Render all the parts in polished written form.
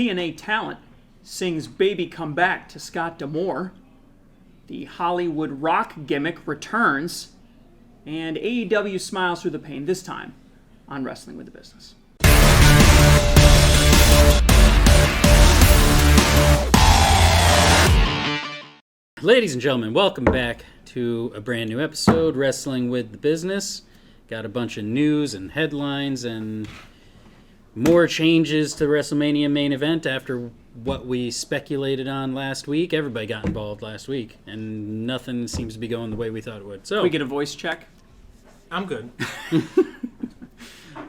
TNA talent sings Baby Come Back to Scott D'Amore. The Hollywood Rock gimmick returns. And AEW smiles through the pain, this time on Wrestling with the Business. Ladies and gentlemen, welcome back to a brand new episode, Wrestling with the Business. Got a bunch of news and headlines and more changes to the WrestleMania main event after what we speculated on last week. Everybody got involved last week, and nothing seems to be going the way we thought it would. So, Can we get a voice check? I'm good.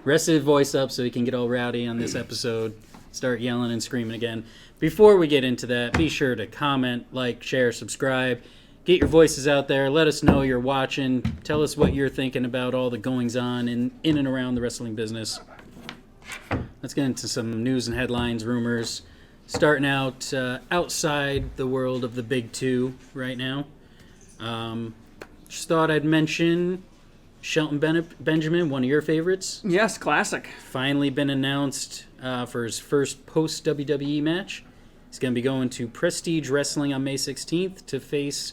Rest his voice up so he can get all rowdy on this episode, start yelling and screaming again. Before we get into that, be sure to comment, like, share, subscribe. Get your voices out there. Let us know you're watching. Tell us what you're thinking about all the goings-on in and around the wrestling business. Let's get into some news and headlines, rumors. Starting out outside the world of the big two right now. Just thought I'd mention Shelton Benjamin, one of your favorites. Yes, classic. Finally been announced for his first post-WWE match. He's going to be going to Prestige Wrestling on May 16th to face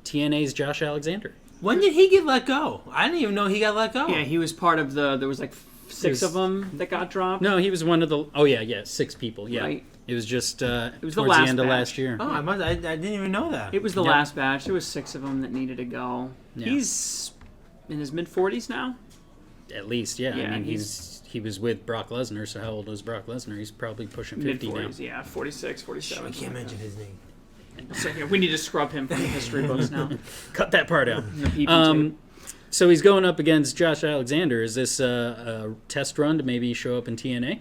TNA's Josh Alexander. When did he get let go? I didn't even know he got let go. Yeah, he was part of there was like six of them that got dropped. No, he was one of the, 6 people, yeah. Right. It was just was towards the the last end of batch. last year. Oh, I didn't even know that. It was the Yep. last batch. There was 6 of them that needed to go. Yeah. He's in his mid-40s now? At least, yeah. Yeah, I mean, he was with Brock Lesnar, so how old was Brock Lesnar? He's probably pushing 50 now. Mid-40s, yeah. 46, 47. I can't mention his name. So, yeah, we need to scrub him from the history books now. Cut that part out. The PP2. So he's going up against Josh Alexander. Is this a test run to maybe show up in TNA?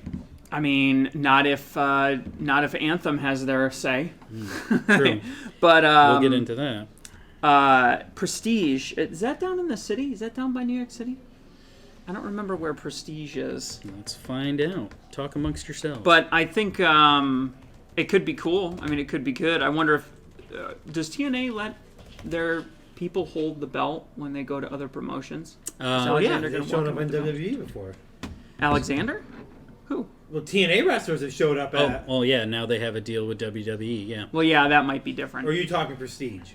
I mean, not if Anthem has their say. True. But We'll get into that. Prestige, is that down in the city? Is that down by New York City? I don't remember where Prestige is. Let's find out. Talk amongst yourselves. But I think it could be cool. I mean, it could be good. I wonder if does TNA let their people hold the belt when they go to other promotions? Oh yeah, Alexander they've gonna shown walk up in on with the belt? WWE before. Alexander? Who? Well, TNA wrestlers have showed up at. Oh, yeah, now they have a deal with WWE, yeah. Well, yeah, that might be different. Or are you talking Prestige?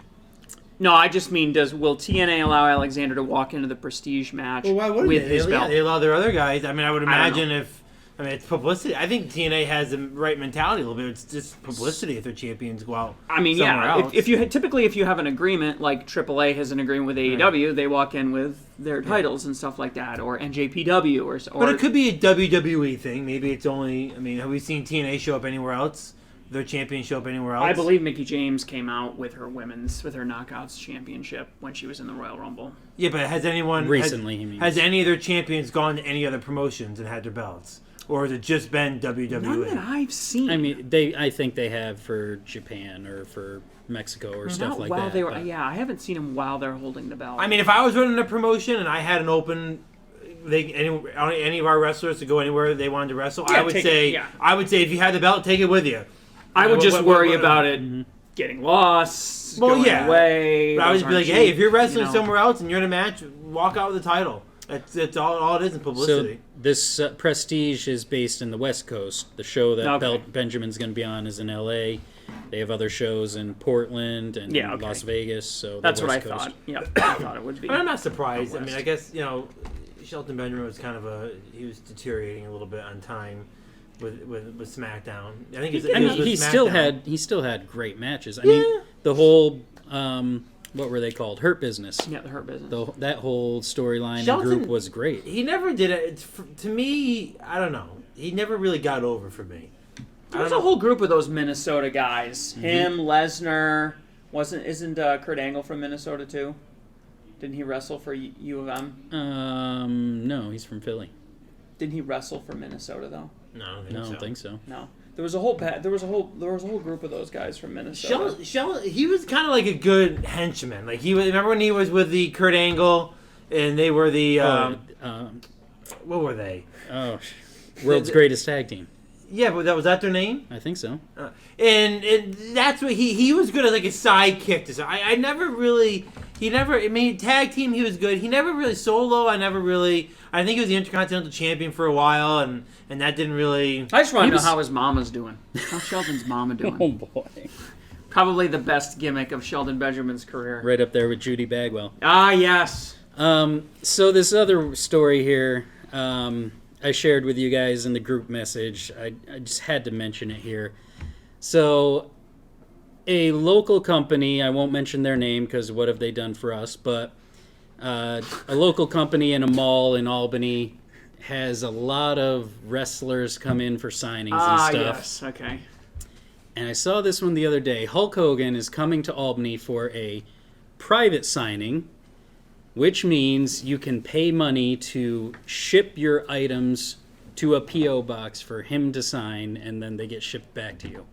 No, I just mean, will TNA allow Alexander to walk into the Prestige match Well, why wouldn't with they? his belt? They allow their other guys. I mean, I would I don't imagine it's publicity. I think TNA has the right mentality a little bit. It's just publicity if their champions go out. I mean, somewhere yeah. else. If you have an agreement, like AAA has an agreement with AEW, they walk in with their titles and stuff like that, or NJPW, or. But it could be a WWE thing. Maybe it's only. I mean, have we seen TNA show up anywhere else? Their champions show up anywhere else? I believe Mickie James came out with her Knockouts championship when she was in the Royal Rumble. Yeah, but has anyone Recently, he means. Has any of their champions gone to any other promotions and had their belts, or has it just been WWE? None that I've seen. I mean, I think they have for Japan or for Mexico or stuff Not like while that. they were. but- Yeah, I haven't seen them while they're holding the belt. I mean, if I was running a promotion and I had an open, any of our wrestlers to go anywhere they wanted to wrestle, Yeah, I would say if you had the belt, take it with you. I would just worry about it Mm-hmm. getting lost, Well, going yeah. away. But I would Those just be like, aren't hey, cheap, if you're wrestling you know. somewhere else and you're in a match, walk out with the title. That's all it is in So publicity. this Prestige is based in the West Coast. The show that Okay. Benjamin's going to be on is in L.A. They have other shows in Portland and Yeah, okay. Las Vegas. So the That's what I West Coast. thought. Yeah, I thought it would be. But I'm not surprised. I mean, West. I guess, Shelton Benjamin was kind of he was deteriorating a little bit on time with SmackDown. I think I mean, with he SmackDown. still had great matches. I mean, the whole what were they called? Hurt Business. Yeah, the Hurt Business. That whole storyline and Shelton- group was great. He never did it. To me, I don't know. He never really got over for me. There was a whole group of those Minnesota guys. Mm-hmm. Him, Lesnar. Isn't Kurt Angle from Minnesota too? Didn't he wrestle for U of M? No, he's from Philly. Didn't he wrestle for Minnesota though? No, I don't think so. No. There was a whole group of those guys from Minnesota. Shelton, he was kind of like a good henchman. Like remember when he was with the Kurt Angle, and they were the what were they? Oh, world's greatest tag team. Yeah, but was that their name? I think so. And that's what he was good as like a sidekick to. I never really. He never. I mean, tag team, he was good. He never really solo. I think he was the Intercontinental Champion for a while, and that didn't really. I just want to know how his mama's doing. How's Sheldon's mama doing? Oh boy. Probably the best gimmick of Sheldon Benjamin's career. Right up there with Judy Bagwell. Ah, yes. So this other story here, I shared with you guys in the group message. I just had to mention it here. So a local company, I won't mention their name because what have they done for us, but a local company in a mall in Albany has a lot of wrestlers come in for signings and stuff. Yes, okay. And I saw this one the other day. Hulk Hogan is coming to Albany for a private signing, which means you can pay money to ship your items to a P.O. box for him to sign, and then they get shipped back to you.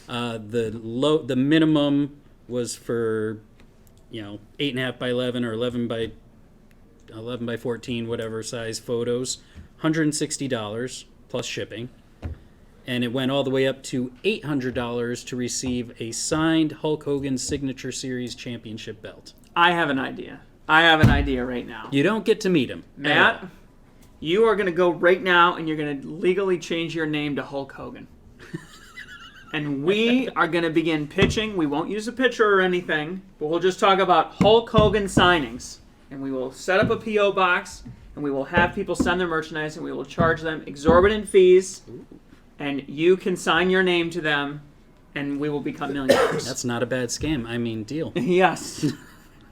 The minimum was for 8.5 by 11 or 11 by 14, whatever size photos, $160 plus shipping. And it went all the way up to $800 to receive a signed Hulk Hogan Signature Series Championship belt. I have an idea. Right now. You don't get to meet him. Matt, you are going to go right now and you're going to legally change your name to Hulk Hogan. And we are going to begin pitching. We won't use a picture or anything, but we'll just talk about Hulk Hogan signings. And we will set up a P.O. box, and we will have people send their merchandise, and we will charge them exorbitant fees. And you can sign your name to them, and we will become millionaires. That's not a bad scam. I mean, deal. Yes.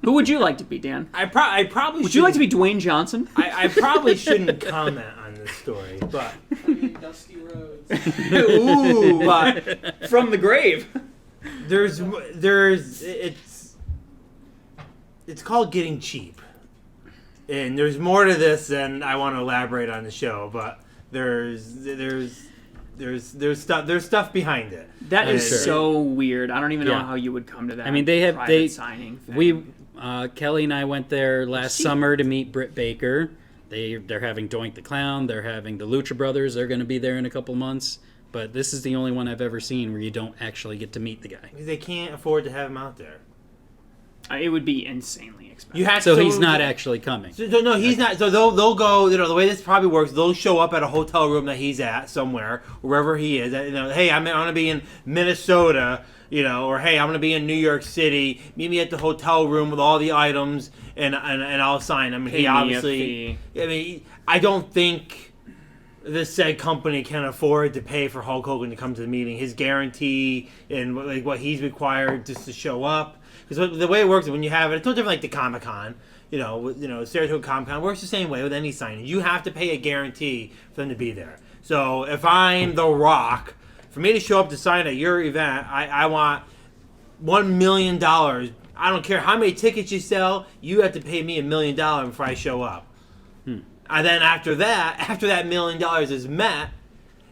Who would you like to be, Dan? I probably would you like to be Dwayne Johnson? I probably shouldn't comment on this story, but Dusty Rhodes. Ooh, from the grave. It's called getting cheap, and there's more to this than I want to elaborate on the show, but there's stuff behind it. That is so weird. I don't even know how you would come to that. I mean, they signing thing. We Kelly and I went there last summer to meet Britt Baker. They're having Doink the Clown. They're having the Lucha Brothers. They're going to be there in a couple months. But this is the only one I've ever seen where you don't actually get to meet the guy. Because they can't afford to have him out there. It would be insanely expensive. So he's not actually coming. So, no, he's not. So they'll go. The way this probably works, they'll show up at a hotel room that he's at somewhere, wherever he is. Hey, I'm going to be in Minnesota. Or hey, I'm going to be in New York City. Meet me at the hotel room with all the items, and I'll sign. I mean, he obviously. I mean, I don't think this said company can afford to pay for Hulk Hogan to come to the meeting. His guarantee and what he's required just to show up. Because the way it works is when you have it's no different like the Comic-Con. Saratoga Comic-Con works the same way with any signing. You have to pay a guarantee for them to be there. So if I'm The Rock, for me to show up to sign at your event, I want $1 million. I don't care how many tickets you sell. You have to pay me $1 million before I show up. And then after that $1 million is met,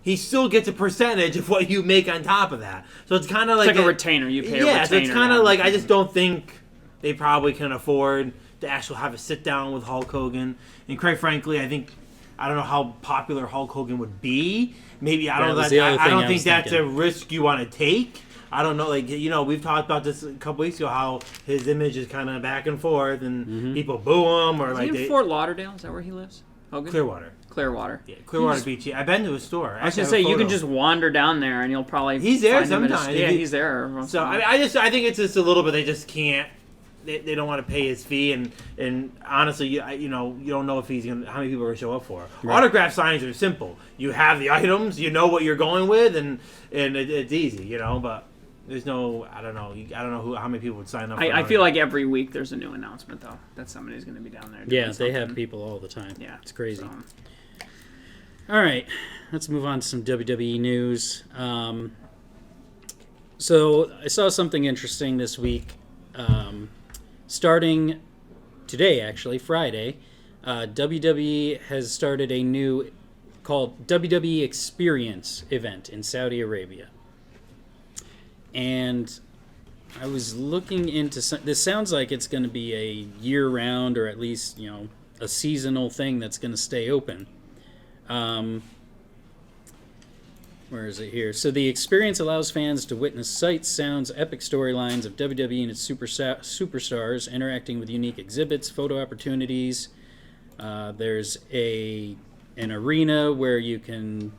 he still gets a percentage of what you make on top of that. So it's kind of like a retainer. You pay a retainer. Yeah, so it's kind of like I just don't think they probably can afford to actually have a sit down with Hulk Hogan. And quite frankly, I don't know how popular Hulk Hogan would be. Maybe I don't think that's a risk you want to take. I don't know. We've talked about this a couple weeks ago how his image is kind of back and forth, and people boo him or is he in Fort Lauderdale? Is that where he lives? Hogan? Clearwater. Yeah, Clearwater Beach. Yeah, I've been to his store. I was gonna say you can just wander down there and you'll probably he's there find sometimes. He's there. So I think it's just a little bit. They just can't. They don't want to pay his fee, and honestly, you don't know if how many people are gonna show up for. Right. Autograph signings are simple. You have the items, you know what you're going with, and it's easy, But there's no, I don't know how many people would sign up. I feel like every week there's a new announcement though that somebody's gonna be down there. Yeah, they have people all the time. Yeah, it's crazy. All right, let's move on to some WWE news. So I saw something interesting this week. Starting today, actually, Friday, WWE has started a new called WWE Experience event in Saudi Arabia. And I was looking into this. Sounds like it's going to be a year-round or at least, a seasonal thing that's going to stay open. Where is it here? So the experience allows fans to witness sights, sounds, epic storylines of WWE and its superstars interacting with unique exhibits, photo opportunities. There's an arena where you can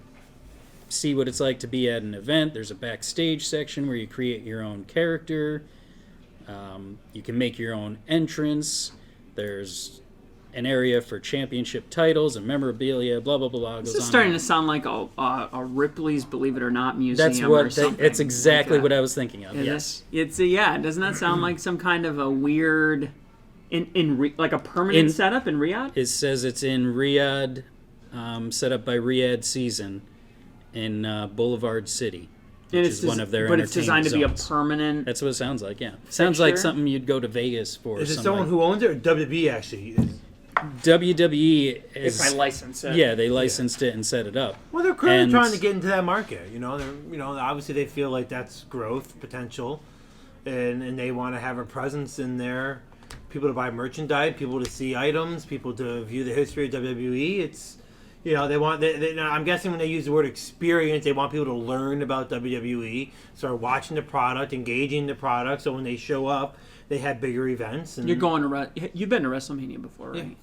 see what it's like to be at an event. There's a backstage section where you create your own character. You can make your own entrance. There's an area for championship titles and memorabilia, blah, blah, blah. This is starting to sound like a Ripley's Believe It or Not museum. That's exactly like what I was thinking of, Is yes. Doesn't that sound like some kind of a weird, like a permanent setup in Riyadh? It says it's in Riyadh, set up by Riyadh Season in Boulevard City, which is one of their But it's designed to be a zones. permanent... That's what it sounds like, yeah. Sounds like something you'd go to Vegas for. Is it someone who owns it, or WWE actually? WWE is... If I license it. Yeah, they licensed it and set it up. Well, they're clearly trying to get into that market. Obviously they feel like that's growth potential, and they want to have a presence in there. People to buy merchandise, people to see items, people to view the history of WWE. It's, they want. I'm guessing when they use the word experience, they want people to learn about WWE, start watching the product, engaging the product. So when they show up, they have bigger events. And You've been to WrestleMania before, right? Yeah.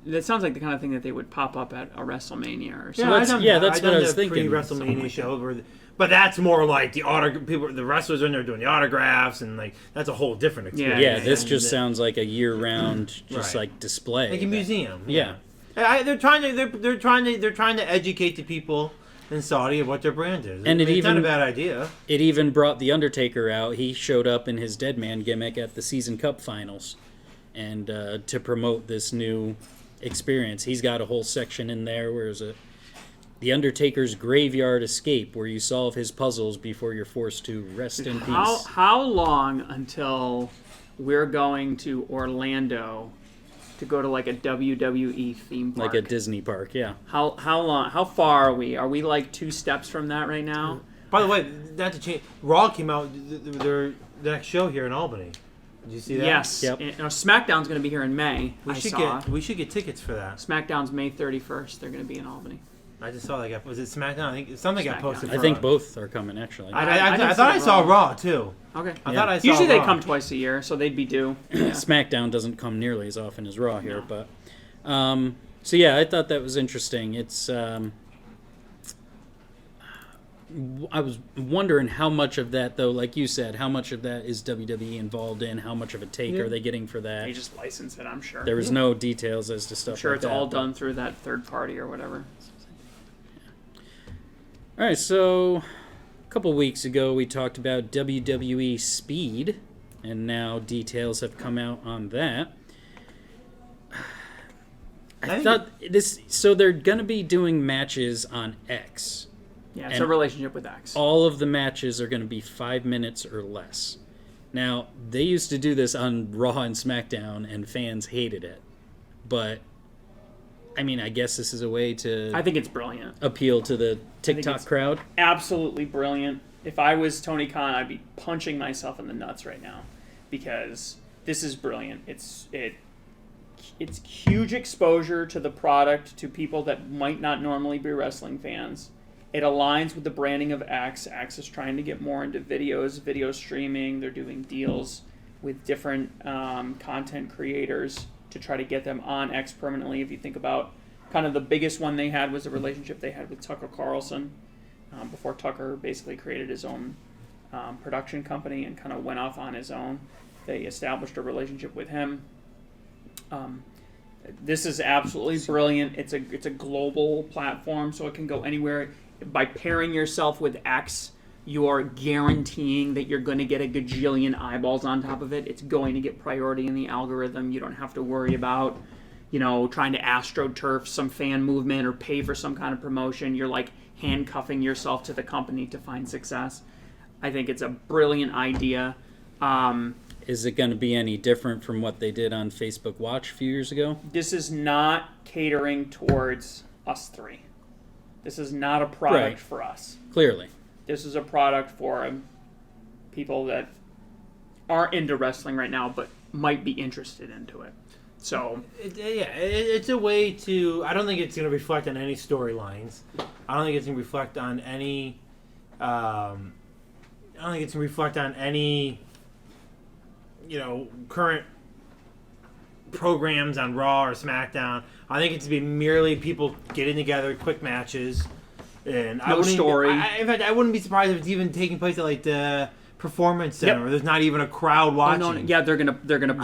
That sounds like the kind of thing that they would pop up at a WrestleMania or something. That's what I was thinking. Pre-WrestleMania show, but that's more like the wrestlers are in there doing the autographs, and like that's a whole different experience. Yeah, this just sounds like a year-round, like display, like a museum. Yeah, they're trying to educate the people in Saudi of what their brand is. And it's not a bad idea. It even brought the Undertaker out. He showed up in his Dead Man gimmick at the Season Cup Finals, and to promote this new experience, he's got a whole section in there where there's the Undertaker's Graveyard Escape, where you solve his puzzles before you're forced to rest in peace. How long until we're going to Orlando to go to like a WWE theme park? Like a Disney park, yeah. How long? How far are we? Are we like 2 steps from that right now? By the way, not to change, Raw came out their next show here in Albany. Did you see that? Yes. Yep. And, SmackDown's going to be here in May. We should get tickets for that. SmackDown's May 31st. They're going to be in Albany. I just saw that. Was it SmackDown? I think something got posted. I think both are coming actually. I thought I saw Raw too. Okay. I thought I saw Usually Raw. they come twice a year, so they'd be due. Yeah. SmackDown doesn't come nearly as often as Raw here, but so yeah, I thought that was interesting. It's I was wondering how much of that, though, like you said, how much of that is WWE involved in? How much of a take are they getting for that? They just license it, I'm sure. There was no details as to stuff I'm sure like it's that. all done through that third party or whatever. All right, so a couple weeks ago we talked about WWE Speed, and now details have come out on that. I thought this, so they're going to be doing matches on X. Yeah, it's a relationship with X. All of the matches are going to be 5 minutes or less. Now, they used to do this on Raw and SmackDown, and fans hated it. But, I mean, I guess this is a way to... I think it's brilliant. ...appeal to the TikTok crowd. Absolutely brilliant. If I was Tony Khan, I'd be punching myself in the nuts right now. Because this is brilliant. It's huge exposure to the product to people that might not normally be wrestling fans. It aligns with the branding of X. X is trying to get more into videos, video streaming. They're doing deals with different content creators to try to get them on X permanently. If you think about kind of the biggest one they had was the relationship they had with Tucker Carlson before Tucker basically created his own production company and kind of went off on his own. They established a relationship with him. This is absolutely brilliant. It's a global platform, so it can go anywhere. By pairing yourself with X, you are guaranteeing that you're going to get a gajillion eyeballs on top of it. It's going to get priority in the algorithm. You don't have to worry about, trying to astroturf some fan movement or pay for some kind of promotion. You're like handcuffing yourself to the company to find success. I think it's a brilliant idea. Is it going to be any different from what they did on Facebook Watch a few years ago? This is not catering towards us three. This is not a product for us. Clearly. This is a product for people that aren't into wrestling right now but might be interested into it. So it's a way to. I don't think it's going to reflect on any storylines. I don't think it's going to reflect on any. I don't think it's going to reflect on any. Current programs on Raw or SmackDown. I think it's to be merely people getting together, quick matches, and no story. In fact, I wouldn't be surprised if it's even taking place at like the Performance Center, where there's not even a crowd watching. Oh, no, yeah, they're gonna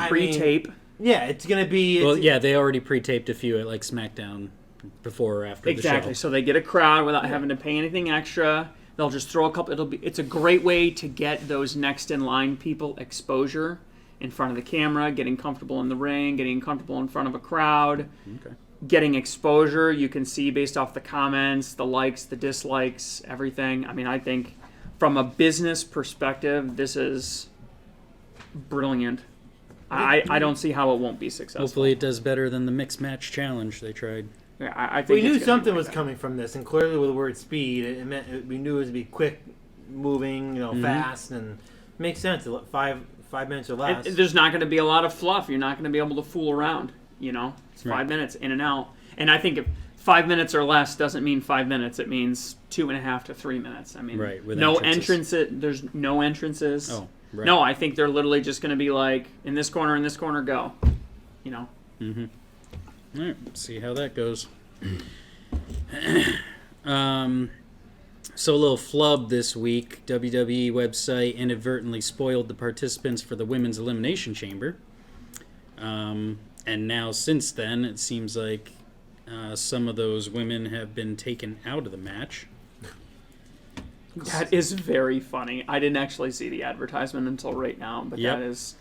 pre-tape. Yeah, it's gonna be. Well, yeah, they already pre-taped a few at like SmackDown before or after the show. Exactly. So they get a crowd without having to pay anything extra. They'll just throw a couple. It's a great way to get those next in line people exposure in front of the camera, getting comfortable in the ring, getting comfortable in front of a crowd, getting exposure. You can see based off the comments, the likes, the dislikes, everything. I mean, I think from a business perspective, this is brilliant. I don't see how it won't be successful. Hopefully it does better than the mixed match challenge they tried. Yeah, I think we knew something was coming from this, and clearly with the word speed, it meant we knew it was to be quick moving, fast, and it makes sense. 5 minutes or less. There's not going to be a lot of fluff. You're not going to be able to fool around. It's 5 minutes in and out. And I think if 5 minutes or less doesn't mean 5 minutes, it means 2.5 to 3 minutes. I mean, with no entrances. There's no entrances. Oh, right. No, I think they're literally just going to be like in this corner, go. Mm-hmm. All right, see how that goes. So a little flub this week. WWE website inadvertently spoiled the participants for the Women's Elimination Chamber. And now since then, it seems like some of those women have been taken out of the match. That is very funny. I didn't actually see the advertisement until right now, but that is...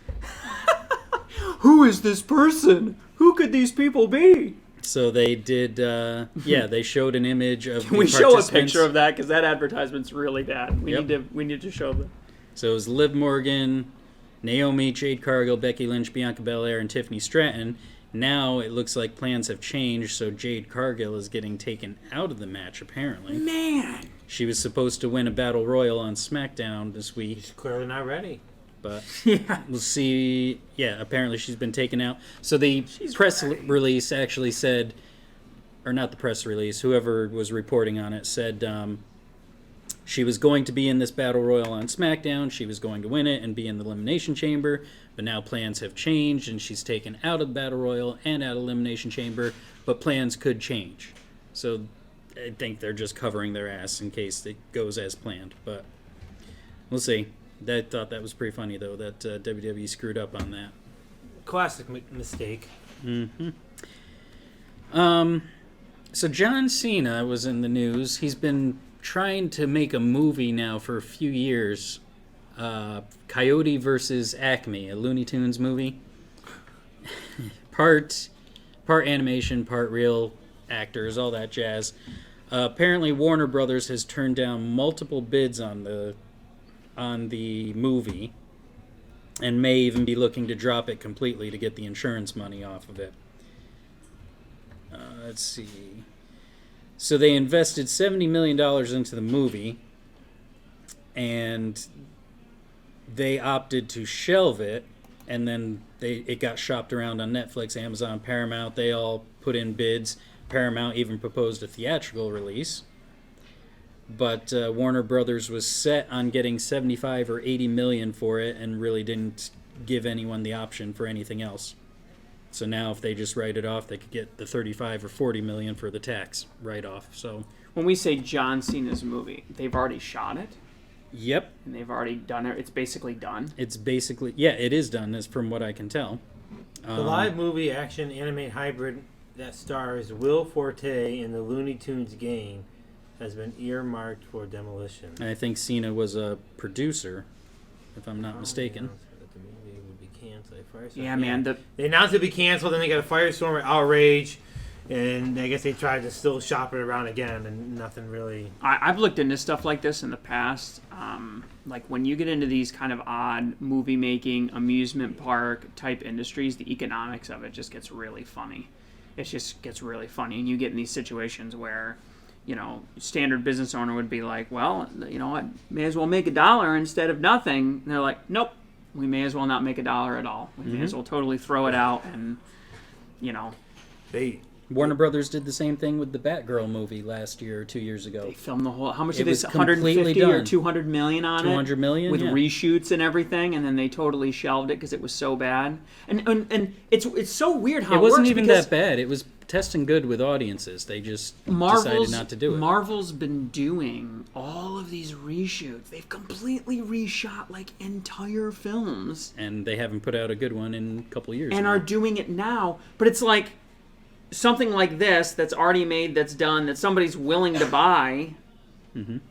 Who is this person? Who could these people be? So they did, they showed an image of Can we show a picture of that? Because that advertisement's really bad. We need to show them. So it was Liv Morgan, Naomi, Jade Cargill, Becky Lynch, Bianca Belair, and Tiffany Stratton. Now it looks like plans have changed, so Jade Cargill is getting taken out of the match, apparently. Man! She was supposed to win a Battle Royal on SmackDown this week. She's clearly not ready. But we'll see. Yeah, apparently she's been taken out. So the press release actually said, or not the press release, whoever was reporting on it said she was going to be in this Battle Royal on SmackDown. She was going to win it and be in the Elimination Chamber. But now plans have changed, and she's taken out of the Battle Royal and out of Elimination Chamber. But plans could change. So I think they're just covering their ass in case it goes as planned. But we'll see. I thought that was pretty funny, though, that WWE screwed up on that. Classic mistake. Mm-hmm. So John Cena was in the news. He's been trying to make a movie now for a few years. Coyote versus Acme, a Looney Tunes movie. part animation, part real actors, all that jazz. Apparently Warner Brothers has turned down multiple bids on the movie and may even be looking to drop it completely to get the insurance money off of it. Let's see. So they invested $70 million into the movie, and they opted to shelve it, and then it got shopped around on Netflix, Amazon, Paramount. They all put in bids. Paramount even proposed a theatrical release. But Warner Brothers was set on getting 75 or 80 million for it and really didn't give anyone the option for anything else. So now if they just write it off, they could get the 35 or 40 million for the tax write-off. So when we say John Cena's movie, they've already shot it? Yep. And they've already done it? It's basically done? It's basically... Yeah, it is done, as from what I can tell. The live movie action animate hybrid that stars Will Forte in the Looney Tunes game has been earmarked for demolition. I think Cena was a producer, if I'm not mistaken. That the movie would be canceled. Yeah, man. They announced it would be canceled, then they got a firestorm of outrage, and I guess they tried to still shop it around again, and nothing really... I've looked into stuff like this in the past. Like when you get into these kind of odd movie-making, amusement park type industries, the economics of it just gets really funny. It just gets really funny, and you get in these situations where... standard business owner would be like, well, what, may as well make $1 instead of nothing. And they're like, nope, we may as well not make $1 at all. We may as well totally throw it out and you know, Warner Brothers did the same thing with the Batgirl movie last year or 2 years ago. they filmed the whole. How much It did they? was 150 completely or done. 200 million on it. 200 million, with yeah. reshoots and everything, and then they totally shelved it because it was so bad. And it's so weird how It wasn't works even because that bad. It was testing good with audiences. They just Marvel's, decided not to do it. Marvel's been doing all of these reshoots. They've completely reshot like entire films And they haven't put out a good one in a couple of years and now. are doing it now. But it's like something like this that's already made, that's done, that somebody's willing to buy,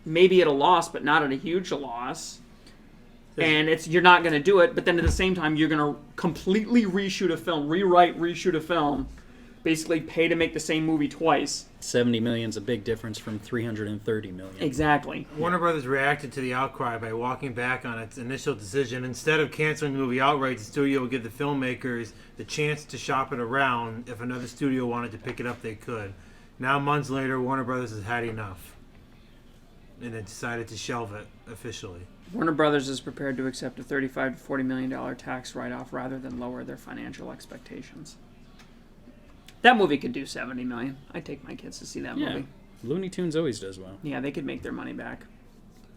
maybe at a loss, but not at a huge loss. And you're not going to do it, but then at the same time, you're going to completely reshoot a film, reshoot a film, basically pay to make the same movie twice. 70 million's a big difference from 330 million. Exactly. Warner Brothers reacted to the outcry by walking back on its initial decision. Instead of canceling the movie outright, the studio would give the filmmakers the chance to shop it around. If another studio wanted to pick it up, they could. Now, months later, Warner Brothers has had enough, and it decided to shelve it officially. Warner Brothers is prepared to accept a $35 to $40 million tax write-off rather than lower their financial expectations. That movie could do $70 million. I'd take my kids to see that Yeah. movie. Looney Tunes always does well. Yeah, they could make their money back.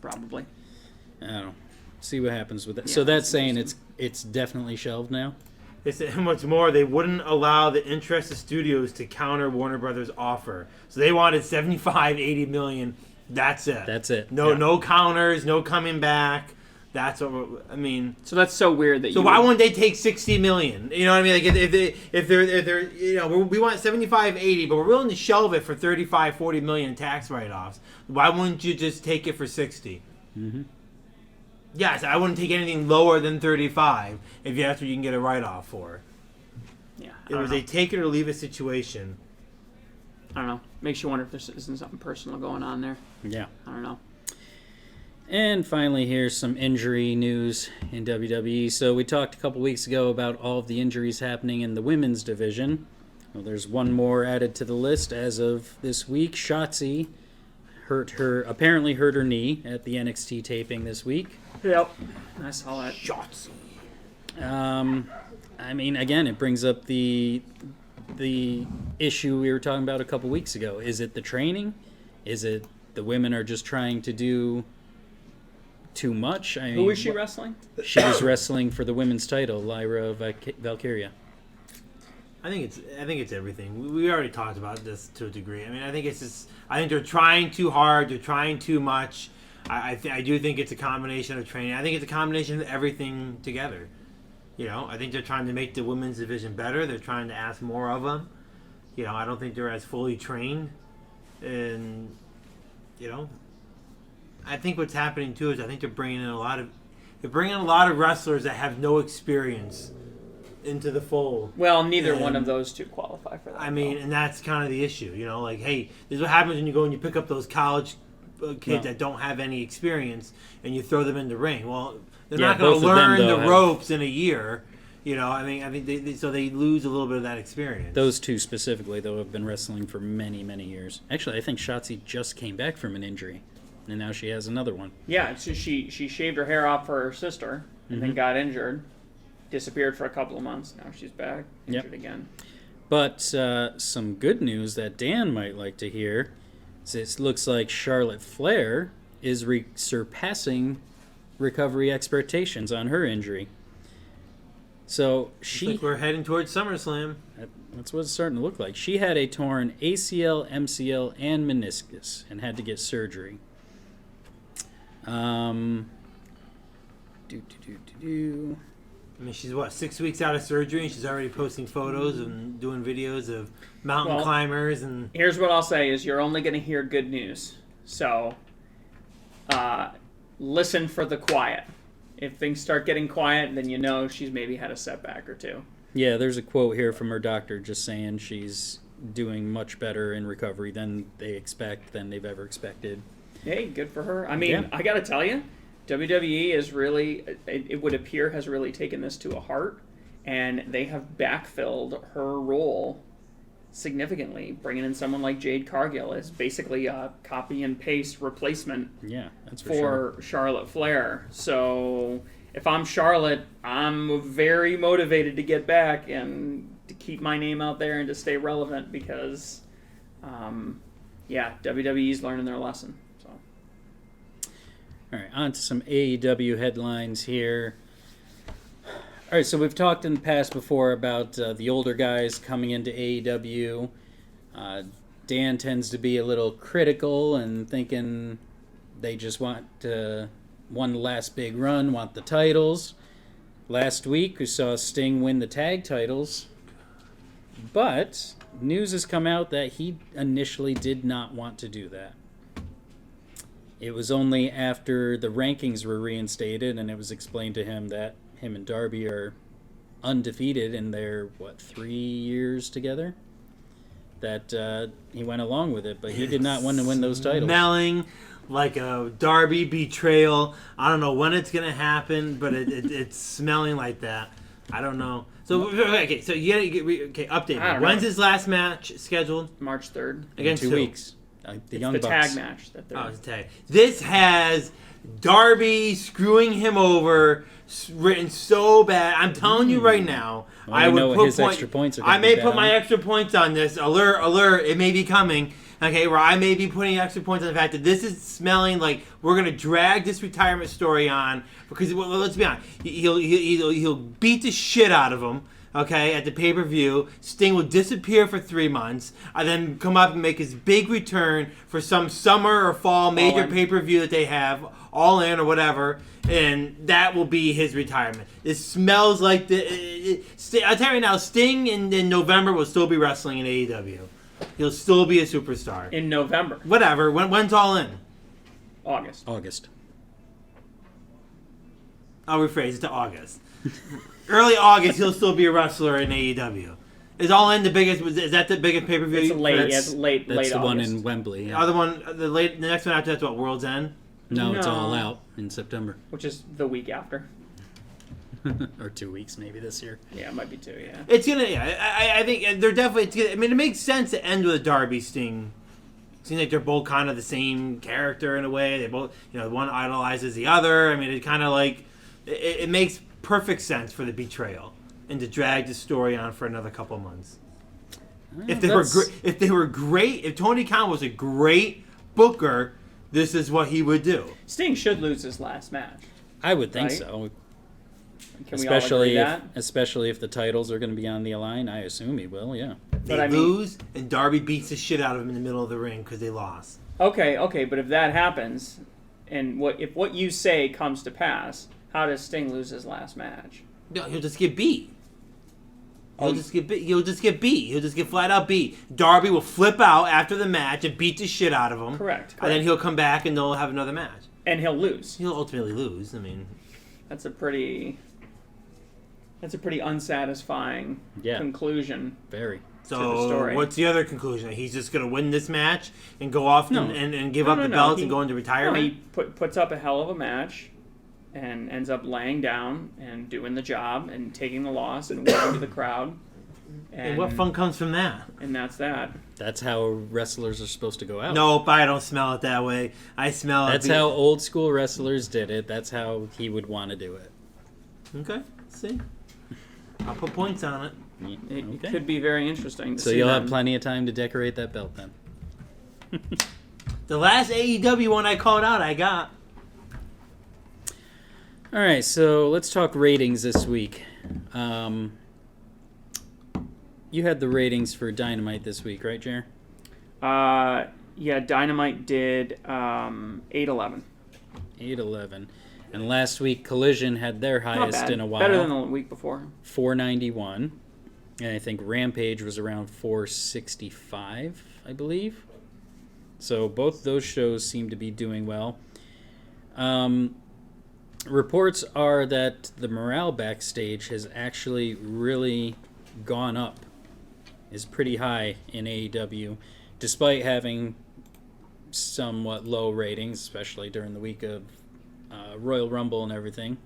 Probably. I don't know. See what happens with that. Yeah, So that's that's saying it's definitely shelved now? They said, what's more, they wouldn't allow the interested studios to counter Warner Brothers' offer. So they wanted 75, 80 million. That's it. That's it. No counters, no coming back. That's what I mean. So that's so weird that So why wouldn't they take 60 million? You know what I mean? Like if they're you know, we want 75, 80, but we're willing to shelve it for 35, 40 million in tax write-offs. Why wouldn't you just take it for 60? Mm-hmm. Yes, I wouldn't take anything lower than 35 if that's what you can get a write-off for. Yeah, It was a take it or leave it situation. I don't know. Makes you wonder if there isn't something personal going on there. Yeah. I don't know. And finally, here's some injury news in WWE. So we talked a couple weeks ago about all of the injuries happening in the women's division. Well, there's one more added to the list as of this week. Shotzi apparently hurt her knee at the NXT taping this week. Yep. I saw that. Shots. I mean, again, it brings up the issue we were talking about a couple weeks ago. Is it the training? Is it the women are just trying to do too much? I mean, Who is she wrestling? She was wrestling for the women's title, Lyra Valkyria. I think it's everything. We already talked about this to a degree. I mean, I think it's just. I think they're trying too hard. They're trying too much. I do think it's a combination of training. I think it's a combination of everything together. You know, I think they're trying to make the women's division better. They're trying to ask more of them. You know, I don't think they're as fully trained. And, you know, I think what's happening too is I think they're bringing in a lot of wrestlers that have no experience into the fold. Well, neither And- one of those two qualify for that. I mean, and that's kind of the issue, you know, like, hey, this is what happens when you go and you pick up those college kids that don't have any experience and you throw them in the ring. Well, they're not going both to of them, learn though, the have- ropes in a year. You know, I mean, so they lose a little bit of that experience. Those two specifically, though, have been wrestling for many, many years. Actually, I think Shotzi just came back from an injury, and now she has another one. Yeah, so she shaved her hair off for her sister and then got injured, disappeared for a couple of months. Now she's back, injured again. But some good news that Dan might like to hear is it looks like Charlotte Flair is surpassing recovery expectations on her injury. So Looks like we're heading towards SummerSlam. that's what it's starting to look like. She had a torn ACL, MCL, and meniscus and had to get surgery. I mean, she's 6 weeks out of surgery, and she's already posting photos and doing videos of mountain climbers and. Here's what I'll say: is you're only going to hear good news. So, listen for the quiet. If things start getting quiet, then you know she's maybe had a setback or two. Yeah, there's a quote here from her doctor just saying she's doing much better in recovery than they've ever expected. Hey, good for her. I mean, Yeah. I got to tell you, WWE is really, it would appear, has really taken this to a heart, and they have backfilled her role significantly, bringing in someone like Jade Cargill as basically a copy and paste replacement Yeah, that's for sure. for Charlotte Flair. So if I'm Charlotte, I'm very motivated to get back and to keep my name out there and to stay relevant because, WWE's learning their lesson. So, All right, on to some AEW headlines here. All right, so we've talked in the past before about the older guys coming into AEW. Dan tends to be a little critical and thinking they just want one last big run, want the titles. Last week, we saw Sting win the tag titles, but news has come out that he initially did not want to do that. It was only after the rankings were reinstated and it was explained to him that him and Darby are undefeated in their, 3 years together, that he went along with it, but he did not want to win those titles. Smelling like a Darby betrayal. I don't know when it's going to happen, but it's smelling like that. I don't know. So, okay, so you gotta get, update me. When's his last match scheduled? March 3rd. Against 2 who? weeks. The Young Bucks. Tag match. That Oh, it's a tag. This has Darby screwing him over written so bad. I'm telling you right now. Well, I would know put his extra points are I may put on. my extra points on this. Alert! It may be coming. Okay, where I may be putting extra points on the fact that this is smelling like we're gonna drag this retirement story on because let's be honest, he'll beat the shit out of him. Okay, at the pay-per-view, Sting will disappear for 3 months, and then come up and make his big return for some summer or fall major pay-per-view that they have, All In or whatever, and that will be his retirement. It smells like I'll tell you right now, Sting in November will still be wrestling in AEW. He'll still be a superstar. In November. Whatever. When's All In? August. I'll rephrase it to August. Early August, he'll still be a wrestler in AEW. Is All In the biggest? Is that the biggest pay per view? It's late. It's late. That's the August. one in Wembley. Yeah. The next one after that's what? World's End. No, it's No. All Out in September. Which is the week after. Or 2 weeks maybe this year. Yeah, it might be 2. Yeah. It's gonna. Yeah, I think they're definitely. I mean, it makes sense to end with a Darby Sting. Seems like they're both kind of the same character in a way. They both, one idolizes the other. I mean, it kind of like it makes perfect sense for the betrayal and to drag the story on for another couple months. If they were great, if Tony Khan was a great booker, this is what he would do. Sting should lose his last match. I would think Right? so. Can we all agree Especially if the titles are going to be on the line, I assume he will. Yeah. They lose, and Darby beats the shit out of him in the middle of the ring because they lost. Okay, but if that happens, and if what you say comes to pass, how does Sting lose his last match? No, he'll just get beat. He'll just get beat. He'll just get flat out beat. Darby will flip out after the match and beat the shit out of him. Correct. And then he'll come back and they'll have another match. And he'll lose. He'll ultimately lose. I mean, that's a pretty unsatisfying conclusion. Very. So what's the other conclusion? He's just going to win this match and go off and give up the belts and go into retirement? He puts up a hell of a match and ends up laying down and doing the job and taking the loss and winning to the crowd. And what fun comes from that? And that's that. That's how wrestlers are supposed to go out. Nope, I don't smell it that way. I smell That's how old school wrestlers did it. That's how he would want to do it. Okay, see? I'll put points on it. It could be very interesting to see. So you'll have plenty of time to decorate that belt then. The last AEW one I called out, I got. All right, so let's talk ratings this week. You had the ratings for Dynamite this week, right, Jer? Yeah, Dynamite did 811. 811. And last week, Collision had their highest in a while. Better than the week before. 491. And I think Rampage was around 465, I believe. So both those shows seem to be doing well. Reports are that the morale backstage has actually really gone up. Is pretty high in AEW, despite having somewhat low ratings, especially during the week of Royal Rumble and everything.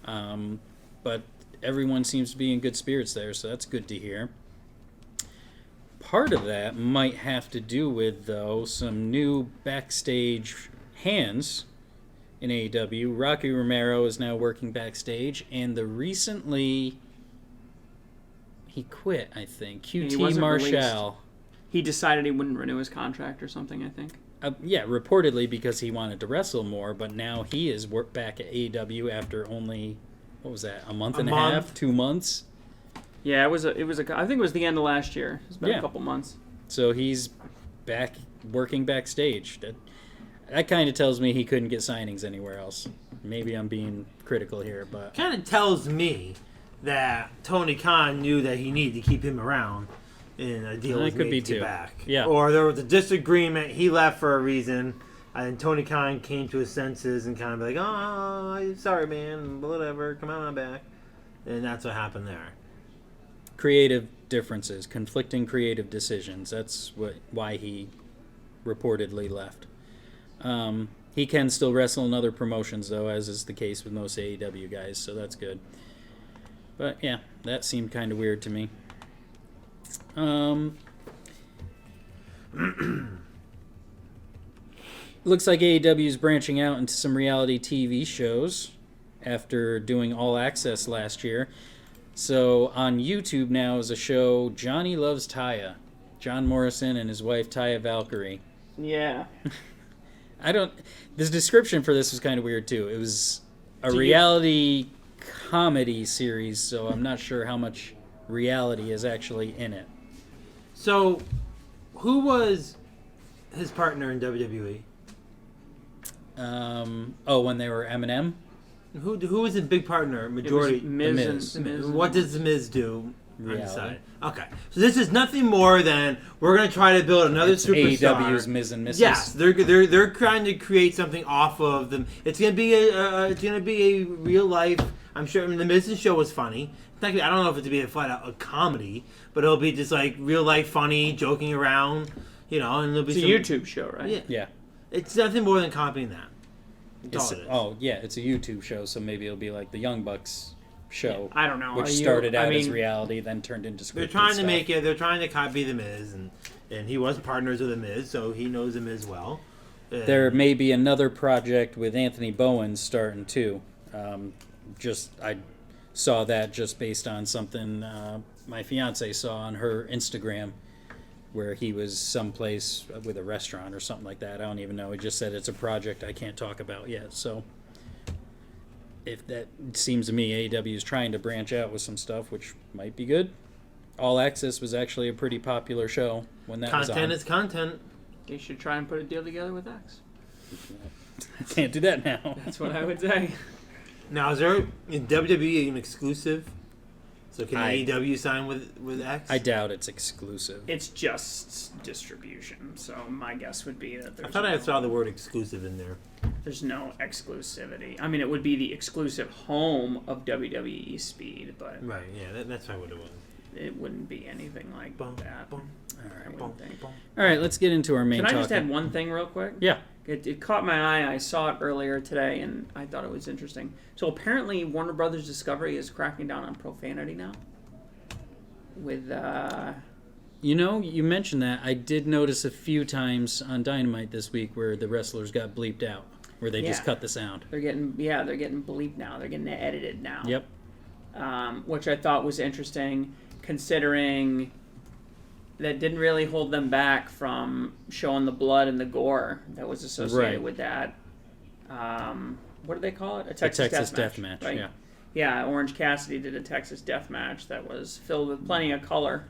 But everyone seems to be in good spirits there, so that's good to hear. Part of that might have to do with, though, some new backstage hands in AEW. Rocky Romero is now working backstage, and the recently He quit, I think. He QT wasn't Marshall. He decided he wouldn't renew his contract or something, I think. Yeah, reportedly because he wanted to wrestle more, but now he is back at AEW after only, what was that, a month and a half, 2 months? Yeah, I think it was the end of last year. It's been Yeah. a couple months. So he's back working backstage. That kind of tells me he couldn't get signings anywhere else. Maybe I'm being critical here, but Kind of tells me that Tony Khan knew that he needed to keep him around in a deal That was could made be to get too. back. Yeah. Or there was a disagreement. He left for a reason, and Tony Khan came to his senses and kind of like, "Oh, sorry, man, whatever, come on back," and that's what happened there. creative differences, conflicting creative decisions. That's why he reportedly left. He can still wrestle in other promotions, though, as is the case with most AEW guys, so that's good. But, yeah, that seemed kind of weird to me. Looks like AEW is branching out into some reality TV shows after doing All Access last year. So on YouTube now is a show, Johnny Loves Taya. John Morrison and his wife Taya Valkyrie. Yeah. This description for this was kind of weird too. It was a reality comedy series, so I'm not sure how much reality is actually in it. So, who was his partner in WWE? When they were Eminem? Who was his big partner? Majority. It was Miz The Miz. and What does the Miz do? On the Reality. side? Okay, so this is nothing more than we're going to try to build another It's superstar. AEW's Miz and Mrs. Yes, they're trying to create something off of them. It's going to be a real life. I'm sure. I mean, the Miz show was funny. I don't know if it's to be a flat out a comedy, but it'll be just like real life funny, joking around, and there'll be It's a YouTube show, right? Yeah, Yeah. it's nothing more than copying that. That's all it is. Oh, yeah, it's a YouTube show, so maybe it'll be like the Young Bucks show. I don't know. Which started out as reality, then turned into scripted They're trying stuff. to make it. They're trying to copy the Miz, and he was partners with the Miz, so he knows the Miz well. There may be another project with Anthony Bowen starting too. I saw that just based on something my fiance saw on her Instagram, where he was someplace with a restaurant or something like that. I don't even know. He just said it's a project I can't talk about yet. So, if that seems to me, AEW is trying to branch out with some stuff, which might be good. All Access was actually a pretty popular show when that was on. Content is content. They should try and put a deal together with X. Can't do that now. That's what I would say. Now, is there in WWE an exclusive? So can I- AEW sign with X? I doubt it's exclusive. It's just distribution, so my guess would be that I thought I saw the word exclusive in there. there's no exclusivity. I mean, it would be the exclusive home of WWE Speed, but Right. Yeah, that's probably what it was. it wouldn't be anything like Boom, that. boom, I boom, wouldn't think. boom. All right, let's get into our main Can I topic. just add one thing real quick? Yeah. It caught my eye. I saw it earlier today, and I thought it was interesting. So apparently, Warner Brothers Discovery is cracking down on profanity now. With You mentioned that. I did notice a few times on Dynamite this week where the wrestlers got bleeped out, where they just Yeah. cut the sound. they're getting bleeped now. They're getting edited now. Yep. Which I thought was interesting, considering that didn't really hold them back from showing the blood and the gore that was associated Right. with that. What do they call it? A Texas Death Death Match, Match, right? yeah. Yeah, Orange Cassidy did a Texas Death Match that was filled with plenty of color.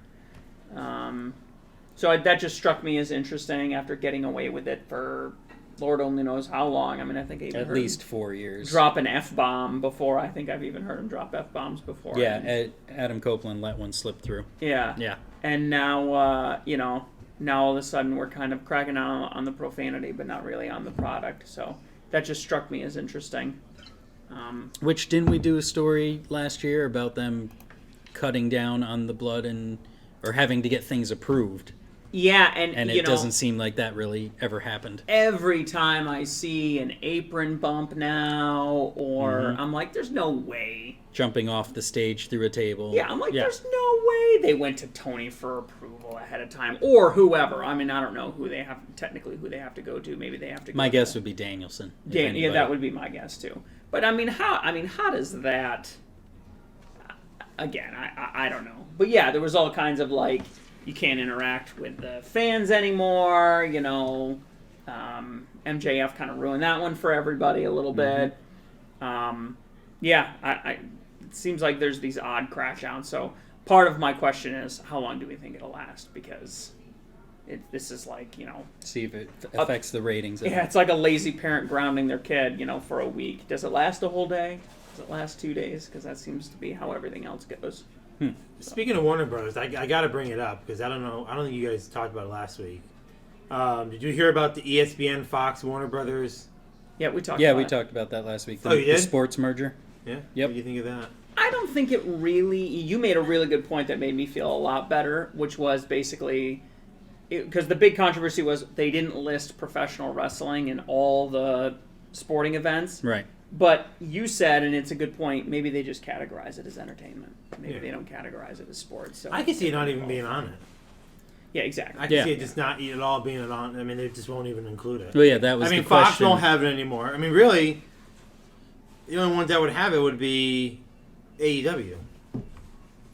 That just struck me as interesting after getting away with it for Lord only knows how long. I mean, I think I even At heard least him 4 years. drop an F-bomb before. I think I've even heard him drop F-bombs before. Yeah, Adam Copeland let one slip through. Yeah. Yeah. And now, now all of a sudden we're kind of cracking down on the profanity, but not really on the product. So that just struck me as interesting. Which, didn't we do a story last year about them cutting down on the blood or having to get things approved? Yeah, And it doesn't seem like that really ever happened. Every time I see an apron bump now, or I'm like, there's no way. Jumping off the stage through a table. Yeah, I'm like, there's no way they went to Tony for approval ahead of time, or whoever. I mean, I don't know who they have to go to. Maybe they have to go My to guess would be Danielson. if yeah, anybody. that would be my guess too. But how does that? Again, I don't know. But yeah, there was all kinds of like, you can't interact with the fans anymore. MJF kind of ruined that one for everybody a little bit. It seems like there's these odd crash outs. So part of my question is, how long do we think it'll last? Because this is like, See if it affects the ratings. yeah, it's like a lazy parent grounding their kid, for a week. Does it last a whole day? Does it last 2 days? Because that seems to be how everything else goes. Speaking of Warner Brothers, I got to bring it up because I don't know. I don't think you guys talked about it last week. Did you hear about the ESPN, Fox, Warner Brothers? Yeah, we talked Yeah, about we it. talked about that last week. Oh, you did? The sports merger. Yeah? Yep. What do you think of that? I don't think it really... You made a really good point that made me feel a lot better, which was basically... Because the big controversy was they didn't list professional wrestling in all the sporting events. Right. But you said, and it's a good point, maybe they just categorize it as entertainment. Maybe they don't categorize it as sports. So I can see it not even being on it. Yeah, exactly. I can see it just not at all being on. I mean, they just won't even include it. Well, yeah, that was I mean, the Fox question. won't have it anymore. I mean, really, the only ones that would have it would be AEW.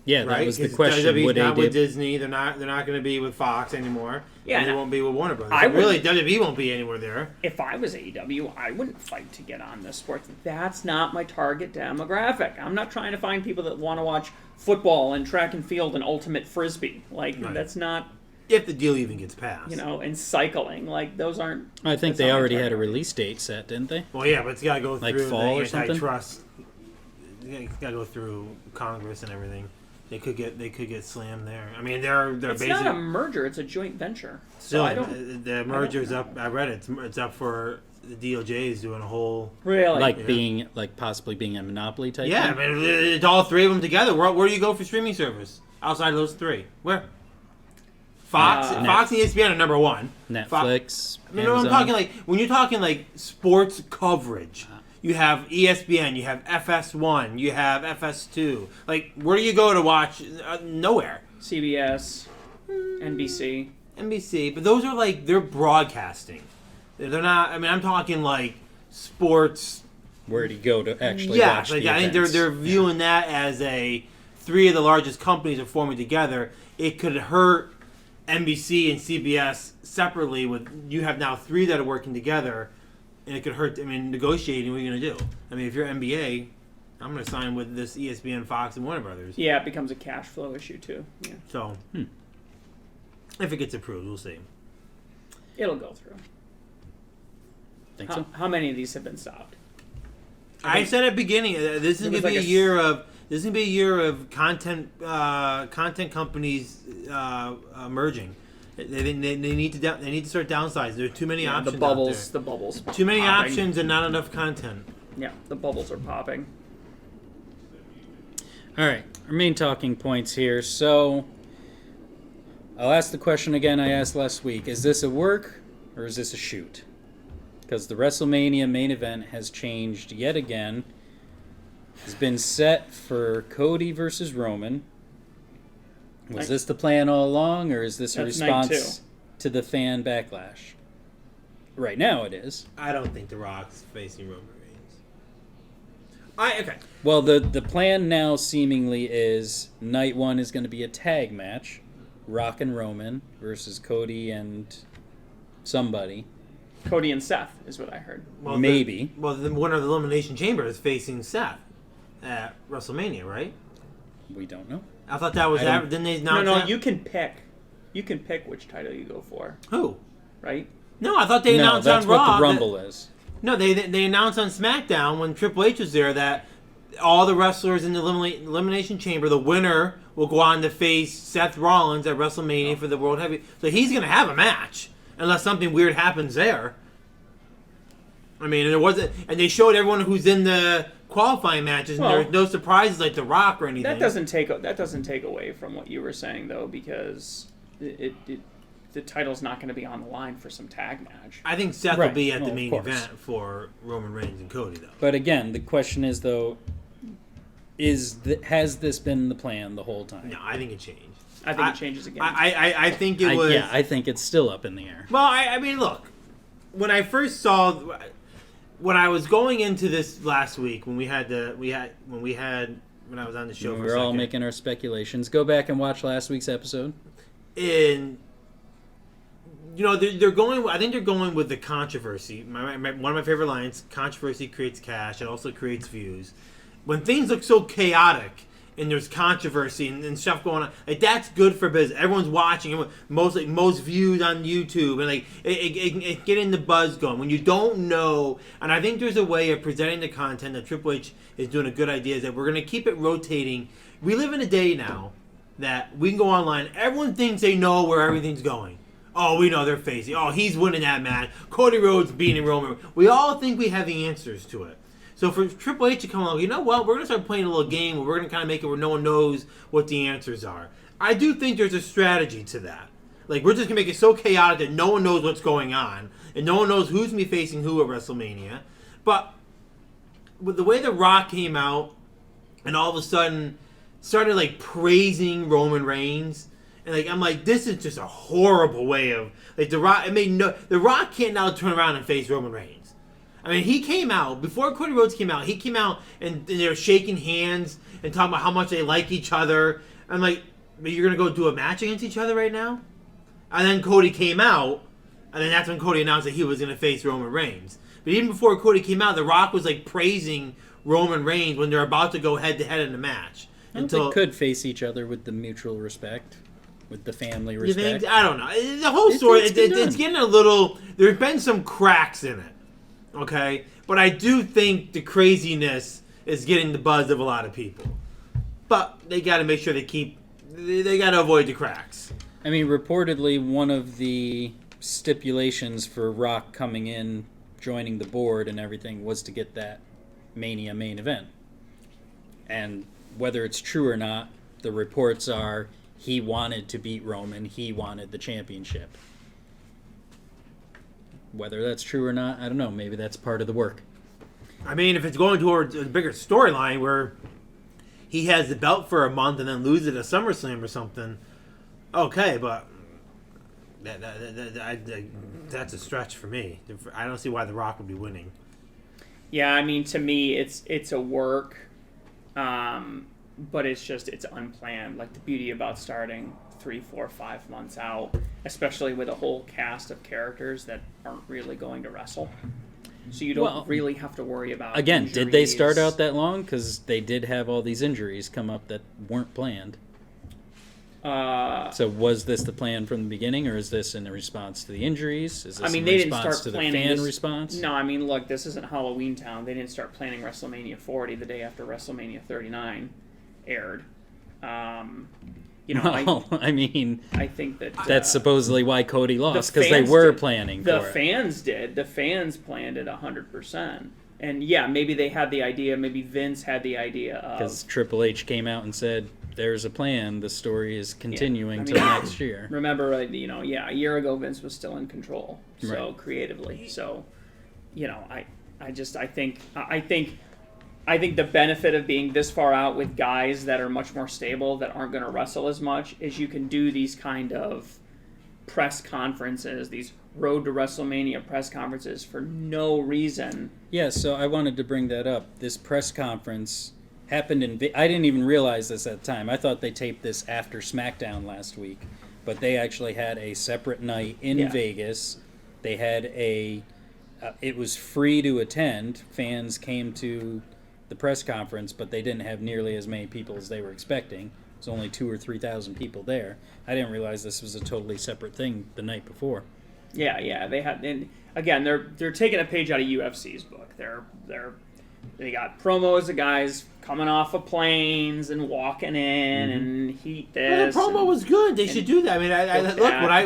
Yeah, Right? that was the 'Cause question. WWE's Would not they with Disney. They're not going to be with Fox anymore. Yeah, and they and won't be with Warner Brothers. I So really, would- WWE won't be anywhere there. If I was AEW, I wouldn't fight to get on this sport. That's not my target demographic. I'm not trying to find people that want to watch football and track and field and ultimate frisbee. Like, Right. that's not, If the deal even gets passed. and cycling. Like, those aren't... I think that's they not my already had target a release date set, didn't they? Well, yeah, but it's got to go Like through fall the or something? antitrust. It's got to go through Congress and everything. They could get slammed there. I mean, they're It's basically not a merger. It's a joint venture. So still I don't... the merger's up. I read it. It's up for the DOJ is doing a whole. Really? Like possibly being a monopoly type. Yeah, I thing? mean, it's all three of them together. Where do you go for streaming service outside of those three? Where? Fox, Fox and ESPN are number one. Netflix. I mean, I'm talking like when you're talking like sports coverage. You have ESPN, you have FS1, you have FS2. Like, where do you go to watch? Nowhere. CBS, NBC. NBC, but those are like they're broadcasting. They're not. I mean, I'm talking like sports. Where do you go to actually Yeah, watch like, the I think events? they're viewing that as three of the largest companies are forming together. It could hurt NBC and CBS separately. With you have now three that are working together. And it could hurt. I mean, negotiating. What are you going to do? I mean, if you're NBA, I'm going to sign with this ESPN, Fox, and Warner Brothers. Yeah, it becomes a cash flow issue, too. Yeah. So, if it gets approved, we'll see. It'll go through. Think so? How many of these have been stopped? I said at the beginning, this is There going was to be like a year of. This is going to be a year of content companies merging. They need to start downsizing. There are too many options. The bubbles. out The bubbles. there. Too many popping. options and not enough content. Yeah, the bubbles are popping. All right, our main talking points here. So, I'll ask the question again I asked last week. Is this a work or is this a shoot? Because the WrestleMania main event has changed yet again. It's been set for Cody versus Roman. Was this the plan all along, or is this a That's night response to the fan backlash? Right now it is. I don't think The Rock's facing Roman Reigns. Okay. Well, the plan now seemingly is night one is going to be a tag match. Rock and Roman versus Cody and somebody. Cody and Seth is what I heard. Well, Maybe. The winner of the Elimination Chamber is facing Seth at WrestleMania, right? We don't know. I thought that was I don't- that. Didn't they No, announce no, that? you can pick. You can pick which title you go for, Who? right? No, I thought they No, announced that's on Raw. what the that- Rumble is. No, they announced on SmackDown when Triple H was there that all the wrestlers in the Elimination Chamber, the winner will go on to face Seth Rollins at WrestleMania for the World Heavy. So he's going to have a match unless something weird happens there. I mean, there wasn't, and they showed everyone who's in the qualifying matches, and Well, there's no surprises like The Rock or anything. That doesn't take away from what you were saying though, because the title's not going to be on the line for some tag match. I think Seth will Right. be at Well, the of main course. event for Roman Reigns and Cody, though. But again, the question is though, has this been the plan the whole time? No, I think it changed. I think it changes again. I think it was. I think it's still up in the air. Well, I mean, look. When I first saw, when I was going into this last week, when we had when I was on the show. We for were a all second. making our speculations. Go back and watch last week's episode. And they're going. I think they're going with the controversy. One of my favorite lines: "Controversy creates cash. It also creates views." When things look so chaotic and there's controversy and stuff going on, like that's good for business. Everyone's watching. Most views on YouTube, and it getting the buzz going. When you don't know, and I think there's a way of presenting the content that Triple H is doing a good idea. Is that we're going to keep it rotating. We live in a day now that we can go online. Everyone thinks they know where everything's going. Oh, we know they're facing. Oh, he's winning that match. Cody Rhodes beating Roman. We all think we have the answers to it. So for Triple H to come along, you know what? We're going to start playing a little game where we're going to kind of make it where no one knows what the answers are. I do think there's a strategy to that. Like, we're just going to make it so chaotic that no one knows what's going on. And no one knows who's going to be facing who at WrestleMania. But with the way The Rock came out and all of a sudden started, like, praising Roman Reigns. And, like, I'm like, this is just a horrible way of... Like, The Rock can't now turn around and face Roman Reigns. I mean, he came out, before Cody Rhodes came out, and they were shaking hands and talking about how much they like each other. I'm like, but you're going to go do a match against each other right now? And then Cody came out, and then that's when Cody announced that he was going to face Roman Reigns. But even before Cody came out, The Rock was, like, praising Roman Reigns when they're about to go head-to-head in the match. I don't think they could face each other with the mutual respect, with the family respect. You think? I don't know. The whole story, it's getting a little... There's been some cracks in it. Okay, but I do think the craziness is getting the buzz of a lot of people. But they got to make sure they got to avoid the cracks. I mean, reportedly, one of the stipulations for Rock coming in, joining the board and everything, was to get that Mania main event. And whether it's true or not, the reports are he wanted to beat Roman, he wanted the championship. Whether that's true or not, I don't know. Maybe that's part of the work. I mean, if it's going towards a bigger storyline where he has the belt for a month and then loses it at SummerSlam or something, okay, but that's a stretch for me. I don't see why The Rock would be winning. Yeah, I mean, to me, it's a work, but it's unplanned. Like the beauty about starting 3, 4, 5 months out, especially with a whole cast of characters that aren't really going to wrestle. So you don't really have to worry about Again, injuries. did they start out that long? Because they did have all these injuries come up that weren't planned. So was this the plan from the beginning, or is this in response to the injuries? Is this they in didn't response start to the planning fan this, response? No, I mean, look, this isn't Halloween Town. They didn't start planning WrestleMania 40 the day after WrestleMania 39 aired. I mean, I think that's supposedly why Cody lost, because they were planning for it. The fans did. The fans planned it 100%. And yeah, maybe they had the idea. Maybe Vince had the idea of... Because Triple H came out and said, there's a plan. The story is continuing till next year. Remember, a year ago, Vince was still in control, creatively. So, I think the benefit of being this far out with guys that are much more stable, that aren't going to wrestle as much, is you can do these kind of press conferences, these Road to WrestleMania press conferences for no reason. Yeah, so I wanted to bring that up. This press conference happened I didn't even realize this at the time. I thought they taped this after SmackDown last week, but they actually had a separate night in Vegas. They had it was free to attend. Fans came to the press conference, but they didn't have nearly as many people as they were expecting. There's only 2,000 or 3,000 people there. I didn't realize this was a totally separate thing the night before. Yeah, they had. And again, they're taking a page out of UFC's book. They got promos of guys coming off of planes and walking in and heat this. Well, the promo was good. They should do that. I mean,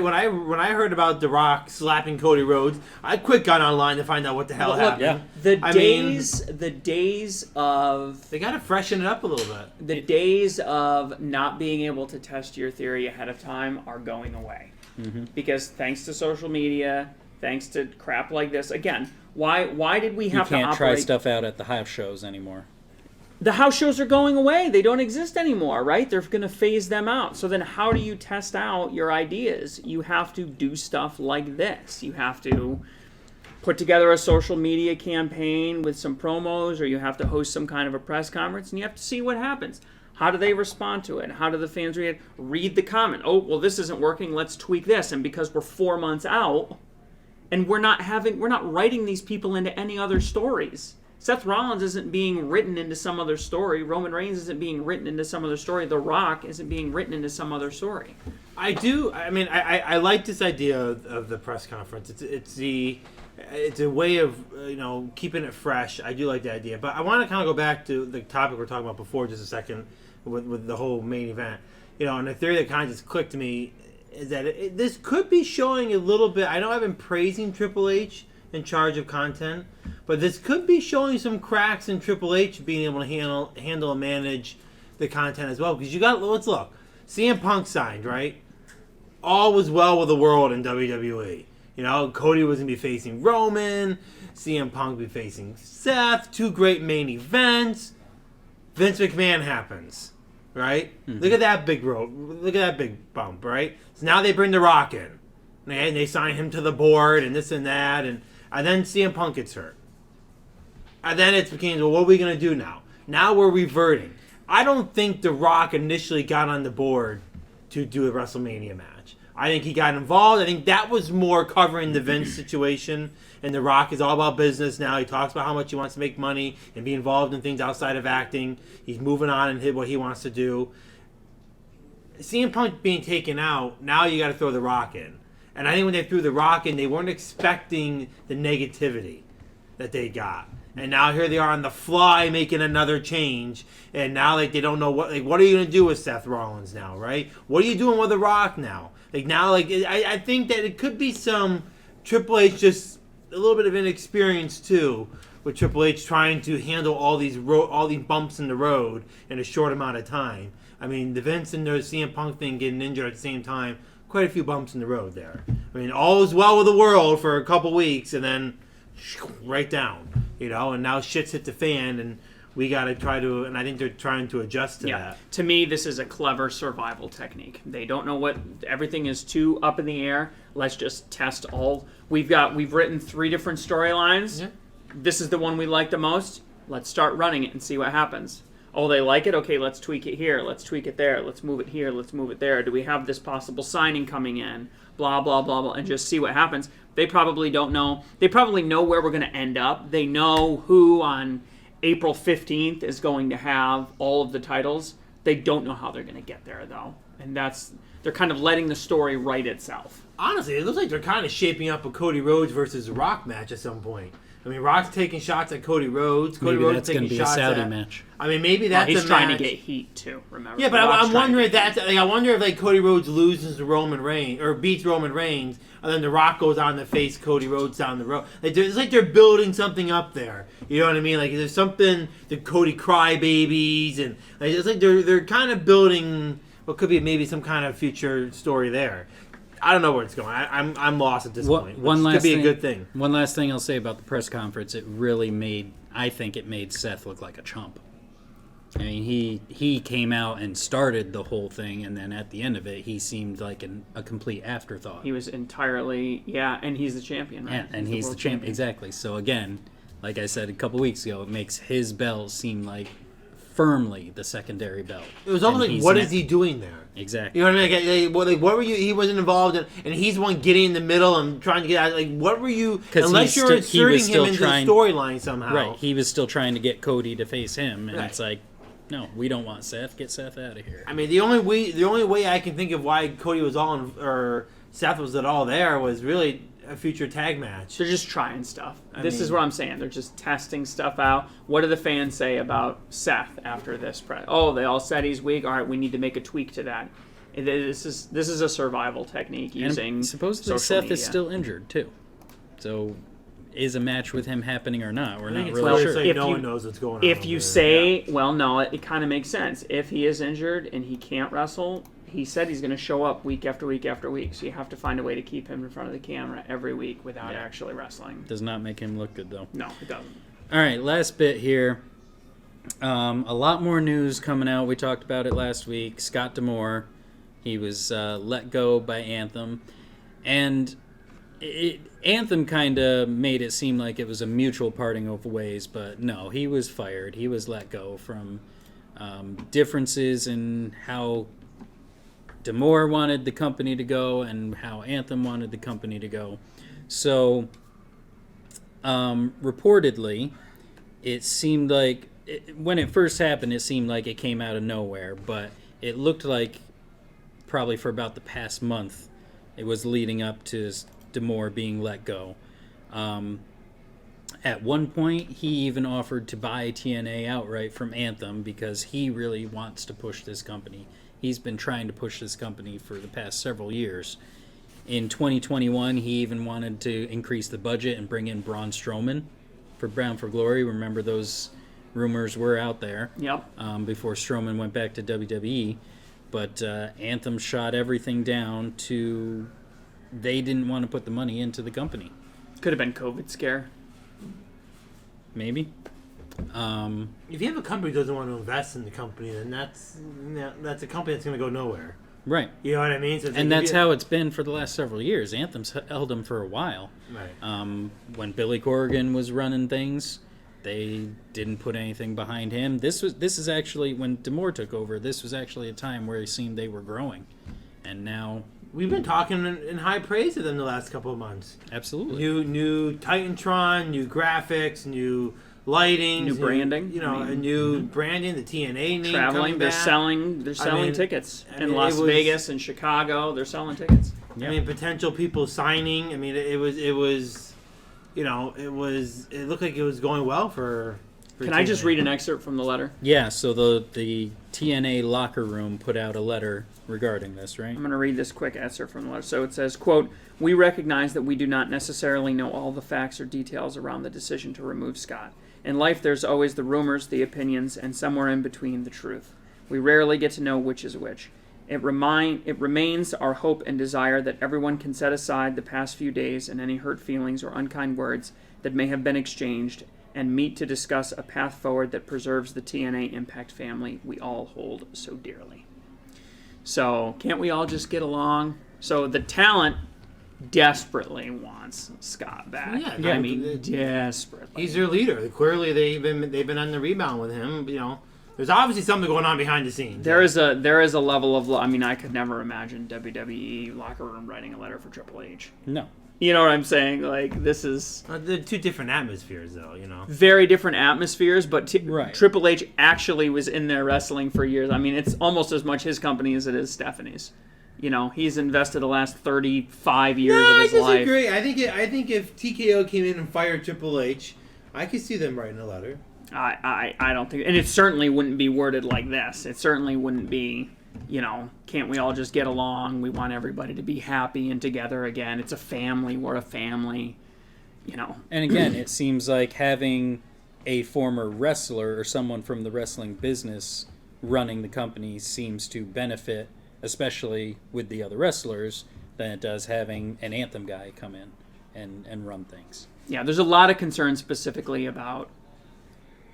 when I heard about The Rock slapping Cody Rhodes, I quick got online to find out what the hell happened. Yeah. The days of they got to freshen it up a little bit. The days of not being able to test your theory ahead of time are going away. Because thanks to social media, thanks to crap like this, again, why did we have to operate? You can't try stuff out at the house shows anymore. The house shows are going away. They don't exist anymore, right? They're going to phase them out. So then how do you test out your ideas? You have to do stuff like this. You have to put together a social media campaign with some promos, or you have to host some kind of a press conference, and you have to see what happens. How do they respond to it? How do the fans react? Read the comment. Oh, well, this isn't working. Let's tweak this. And because we're 4 months out, and we're not writing these people into any other stories. Seth Rollins isn't being written into some other story. Roman Reigns isn't being written into some other story. The Rock isn't being written into some other story. I like this idea of the press conference. It's a way of keeping it fresh. I do like the idea, but I want to kind of go back to the topic we were talking about before just a second with the whole main event. And the theory that kind of just clicked to me is that this could be showing a little bit. I know I've been praising Triple H in charge of content, but this could be showing some cracks in Triple H being able to handle and manage the content as well. Because let's look. CM Punk signed, right? All was well with the world in WWE. Cody was going to be facing Roman. CM Punk be facing Seth. 2 great main events. Vince McMahon happens, right? Mm-hmm. Look at that big Look at that big bump, right? So now they bring The Rock in. And they sign him to the board and this and that. And then CM Punk gets hurt. And then it became, well, what are we going to do now? Now we're reverting. I don't think The Rock initially got on the board to do a WrestleMania match. I think he got involved. I think that was more covering the Vince situation. And The Rock is all about business now. He talks about how much he wants to make money and be involved in things outside of acting. He's moving on and hit what he wants to do. CM Punk being taken out, now you got to throw The Rock in. And I think when they threw The Rock in, they weren't expecting the negativity that they got. And now here they are on the fly making another change. And now they don't know what are you going to do with Seth Rollins now, right? What are you doing with The Rock now? I think that it could be some Triple H just a little bit of inexperience too, with Triple H trying to handle all these bumps in the road in a short amount of time. I mean, the Vince and the CM Punk thing getting injured at the same time, quite a few bumps in the road there. I mean, all is well with the world for a couple weeks, and then right down, and now shit's hit the fan, and we got to try to, and I think they're trying to adjust to that. To me, this is a clever survival technique. They don't know everything is too up in the air. Let's just test all. We've written 3 different storylines. Yeah. This is the one we like the most. Let's start running it and see what happens. Oh, they like it? Okay, let's tweak it here. Let's tweak it there. Let's move it here. Let's move it there. Do we have this possible signing coming in? Blah, blah, blah, blah, and just see what happens. They probably don't know. They probably know where we're going to end up. They know who on April 15th is going to have all of the titles. They don't know how they're going to get there, though. And they're kind of letting the story write itself. Honestly, it looks like they're kind of shaping up a Cody Rhodes versus Rock match at some point. I mean, Rock's taking shots at Cody Rhodes. Cody maybe Rhodes that's taking going to be shots a Saudi at, match. I mean, maybe that's he's a trying match. To get heat too. Remember? Yeah, but I'm wondering if that's. I wonder if Cody Rhodes loses to Roman Reigns or beats Roman Reigns, and then The Rock goes on to face Cody Rhodes down the road. It's like they're building something up there. You know what I mean? Like there's something the Cody crybabies, and it's like they're kind of building what could be maybe some kind of future story there. I don't know where it's going. I'm lost at this point. Could be a good thing. One last thing I'll say about the press conference. It really I think it made Seth look like a chump. I mean, he came out and started the whole thing, and then at the end of it, he seemed like a complete afterthought. He was entirely, and he's the champion, right? Yeah, and he's the champion. Exactly. So again, like I said a couple weeks ago, it makes his belt seem like firmly the secondary belt. It was almost like, what is he doing there? Exactly. You know what I mean? Like what were you? He wasn't involved in, and he's the one getting in the middle and trying to get out. Like, what were you? Unless you're inserting him into the storyline somehow. Right. He was still trying to get Cody to face him, and it's like, no, we don't want Seth. Get Seth out of here. I mean, the only way I can think of why Cody was or Seth was at all there was really a future tag match. They're just trying stuff. This is what I'm saying. They're just testing stuff out. What do the fans say about Seth after this press? Oh, they all said he's weak. All right, we need to make a tweak to that. This is a survival technique using and supposedly Seth is still injured too. So is a match with him happening or not? We're not really sure. Like no one knows what's going on. If you say, well, no, it kind of makes sense. If he is injured and he can't wrestle, he said he's going to show up week after week after week. So you have to find a way to keep him in front of the camera every week without actually wrestling. Does not make him look good, though. No, it doesn't. All right, last bit here. A lot more news coming out. We talked about it last week. Scott D'Amore, he was let go by Anthem. And Anthem kind of made it seem like it was a mutual parting of ways, but no, he was fired. He was let go from differences in how D'Amore wanted the company to go and how Anthem wanted the company to go. So, reportedly, it seemed like, when it first happened, it seemed like it came out of nowhere, but it looked like probably for about the past month, it was leading up to D'Amore being let go. At one point, he even offered to buy TNA outright from Anthem because he really wants to push this company. He's been trying to push this company for the past several years. In 2021, he even wanted to increase the budget and bring in Braun Strowman for Bound for Glory. Remember, those rumors were out there. Yep. Before Strowman went back to WWE. But Anthem shot everything down to... They didn't want to put the money into the company. Could have been COVID scare. Maybe. If you have a company that doesn't want to invest in the company, then that's a company that's going to go nowhere. Right. You know what I mean? So And that's how it's been for the last several years. Anthem's held him for a while. Right. When Billy Corgan was running things, they didn't put anything behind him. This is actually, when D'Amore took over, this was actually a time where it seemed they were growing. And now... We've been talking in high praise of them the last couple of months. Absolutely. New Titantron, new graphics, new lighting, New branding. A new branding. The TNA name Traveling, coming they're back. selling tickets I in mean, Las it was- Vegas and Chicago. They're selling tickets. Yeah. I mean, potential people signing. I mean, it was, it looked like it was going well for Can I just TNA. read an excerpt from the letter? Yeah, so the TNA locker room put out a letter regarding this, right? I'm going to read this quick excerpt from the letter. So it says, quote, "We recognize that we do not necessarily know all the facts or details around the decision to remove Scott. In life, there's always the rumors, the opinions, and somewhere in between, the truth. We rarely get to know which is which. It remains our hope and desire that everyone can set aside the past few days and any hurt feelings or unkind words that may have been exchanged and meet to discuss a path forward that preserves the TNA Impact family we all hold so dearly." So, can't we all just get along? So, the talent desperately wants Scott back. Yeah, I mean, desperately. He's their leader. Clearly, they've been on the rebound with him. There's obviously something going on behind the scenes. There is a level of, I mean, I could never imagine WWE locker room writing a letter for Triple H. No. You know what I'm saying? Like, this is They're two different atmospheres, though. very different atmospheres, but Right. Triple H actually was in there wrestling for years. I mean, it's almost as much his company as it is Stephanie's. He's invested the last 35 years of I his life. disagree. I think if TKO came in and fired Triple H, I could see them writing a letter. I don't think, and it certainly wouldn't be worded like this. It certainly wouldn't be, can't we all just get along? We want everybody to be happy and together again. It's a family. We're a family. And again, it seems like having a former wrestler or someone from the wrestling business running the company seems to benefit, especially with the other wrestlers, than it does having an Anthem guy come in and run things. Yeah, there's a lot of concern specifically about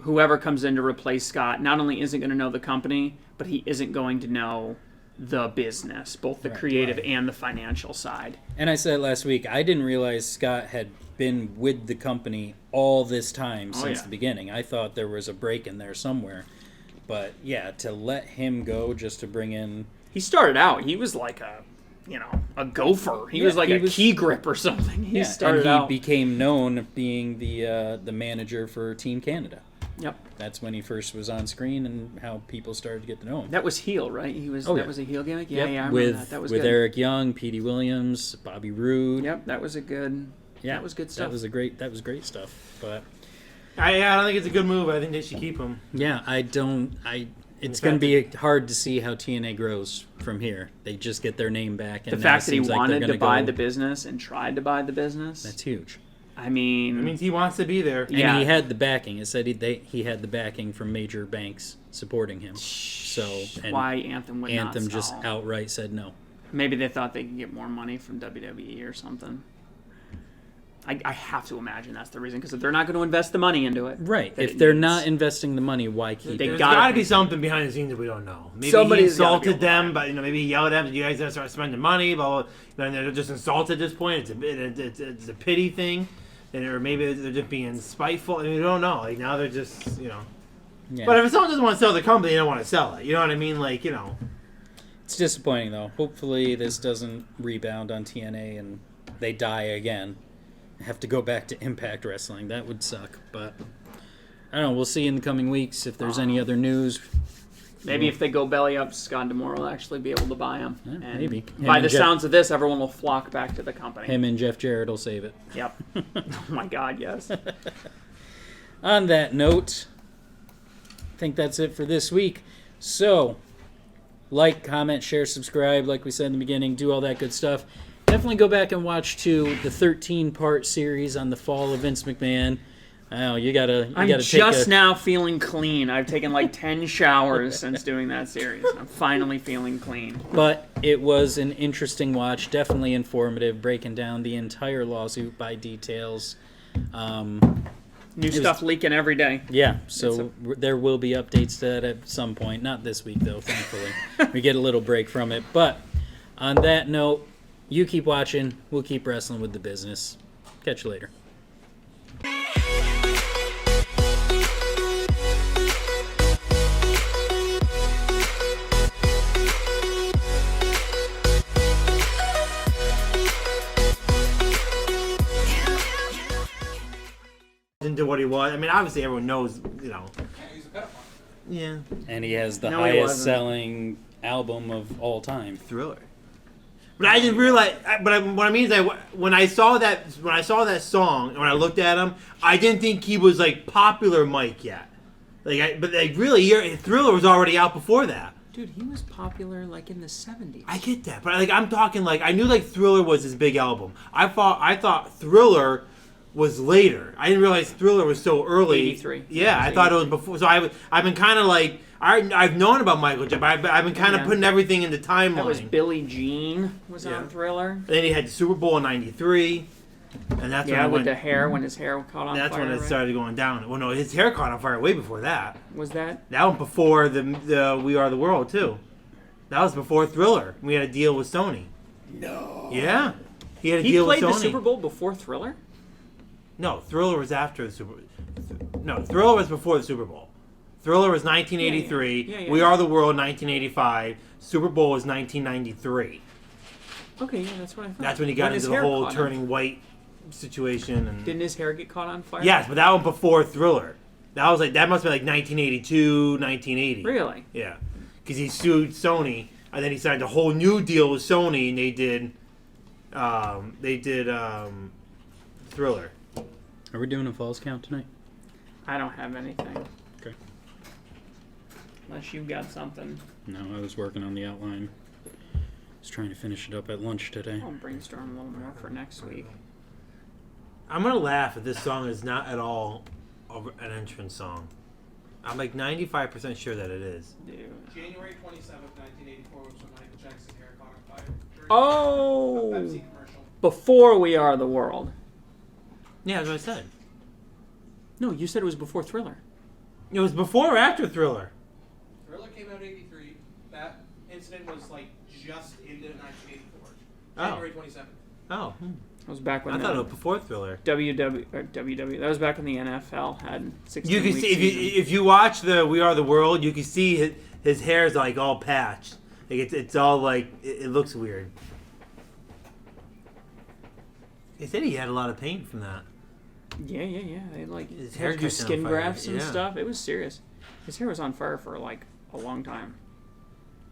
whoever comes in to replace Scott not only isn't going to know the company, but he isn't going to know the business, both the creative and the financial side. And I said last week, I didn't realize Scott had been with the company all this time since the beginning. I thought there was a break in there somewhere. But yeah, to let him go just to bring in... He started out, he was like a gopher. He was like a key grip or something. He started out. Became known being the manager for Team Canada. Yep. That's when he first was on screen and how people started to get to know him. That was heel, right? That was a heel gimmick? Yeah, Yep. I remember with, that. That was with good. Eric Young, Petey Williams, Bobby Roode. Yep, that was a good... Yeah, that was good stuff. That was great stuff. But I don't think it's a good move. I think they should keep him. yeah, it's going to be hard to see how TNA grows from here. They just get their name back. And The now fact it that he seems like wanted they're to gonna buy go- the business and tried to buy the business. That's huge. I mean... It means he wants to be there. And Yeah. he had the backing. It said he had the backing from major banks supporting him. So and why Anthem would not Anthem just sell. outright said no. Maybe they thought they could get more money from WWE or something. I have to imagine that's the reason, because if they're not going to invest the money into it, Right. that If it they're needs- not investing the money, why keep They it? There's gotta got to be be something behind the scenes that we don't know. Maybe Somebody's he gotta be insulted able to them, but maybe he yelled at them. You guys gotta start spending money, blah, blah, blah. And they're just insulted at this point. It's a pity thing, or maybe they're just being spiteful. I mean, we don't know. Like now they're just Yeah. But if someone doesn't want to sell the company, they don't want to sell it. You know what I mean? Like It's disappointing, though. Hopefully this doesn't rebound on TNA and they die again. Have to go back to Impact Wrestling. That would suck. But I don't know. We'll see in the coming weeks if there's any other news. Maybe if they go belly up, Scott D'Amore will actually be able to buy them. Yeah, and maybe. By the sounds of this, everyone will flock back to the company. Him and Jeff Jarrett will save it. Yep. Oh my God, yes. On that note, I think that's it for this week. So, like, comment, share, subscribe, like we said in the beginning, do all that good stuff. Definitely go back and watch, too, the 13-part series on the fall of Vince McMahon. Oh, you gotta I'm take just now feeling clean. I've taken like 10 showers since doing that series. I'm finally feeling clean. But it was an interesting watch, definitely informative, breaking down the entire lawsuit by details. New stuff leaking every day. Yeah, so there will be updates to that at some point. Not this week, though, thankfully. We get a little break from it. But on that note, you keep watching. We'll keep wrestling with the business. Catch you later. into what he was. I mean, obviously everyone knows. He's a pedophile. Yeah. And he has the No, he highest wasn't. selling album of all time. Thriller. But I didn't realize. What I mean is that when I saw that song and when I looked at him, I didn't think he was like popular Mike yet. Really, Thriller was already out before that. Dude, he was popular like in the 70s. I get that, but I'm talking like I knew like Thriller was his big album. I thought Thriller was later. I didn't realize Thriller was so early. 83. Yeah, I thought it was before. So I've been kind of like I've known about Michael J. But I've been kind of putting everything in the timeline. That was Billie Jean was on Thriller. And then he had the Super Bowl in '93, and that's when with the hair, when his hair caught on that's fire. when it started going down. Well, no, his hair caught on fire way before that. Was that? That one before the We Are the World too. That was before Thriller. We had a deal with Sony. No. Yeah, he had a He deal with played Sony. the Super Bowl before Thriller? No, Thriller was after the Super. No, Thriller was before the Super Bowl. Thriller was 1983. Yeah. We Are the World 1985. Super Bowl was 1993. Okay, yeah, that's what I thought. That's when he got his into the hair whole caught turning white situation. And Didn't his hair get caught on fire? yes, but that one before Thriller. That was that must be like 1982, 1980. Really? Yeah, because he sued Sony, and then he signed a whole new deal with Sony, and they did Thriller. Are we doing a falls count tonight? I don't have anything. Okay. Unless you've got something. No, I was working on the outline. Was trying to finish it up at lunch today. I'll brainstorm a little more for next week. I'm gonna laugh if this song is not at all an entrance song. I'm like 95% sure that it is. Dude. January 27th, 1984 was when Michael Jackson's hair caught on fire. During Oh! a Pepsi commercial. Before We Are the World. Yeah, that's what I said. No, you said it was before Thriller. It was before or after Thriller? Thriller came out in 83. That incident was like just into 1984. Oh. January 27th. Oh, That was back when I thought it was before Thriller. WW. That was back when the NFL had 16 You can week see if you watch the We Are the World, you can see his hair's like all patched. Like it's all like it looks weird. They said he had a lot of pain from that. Yeah. They His had hair to do catching on skin fire, grafts and yeah. stuff. It was serious. His hair was on fire for like a long time.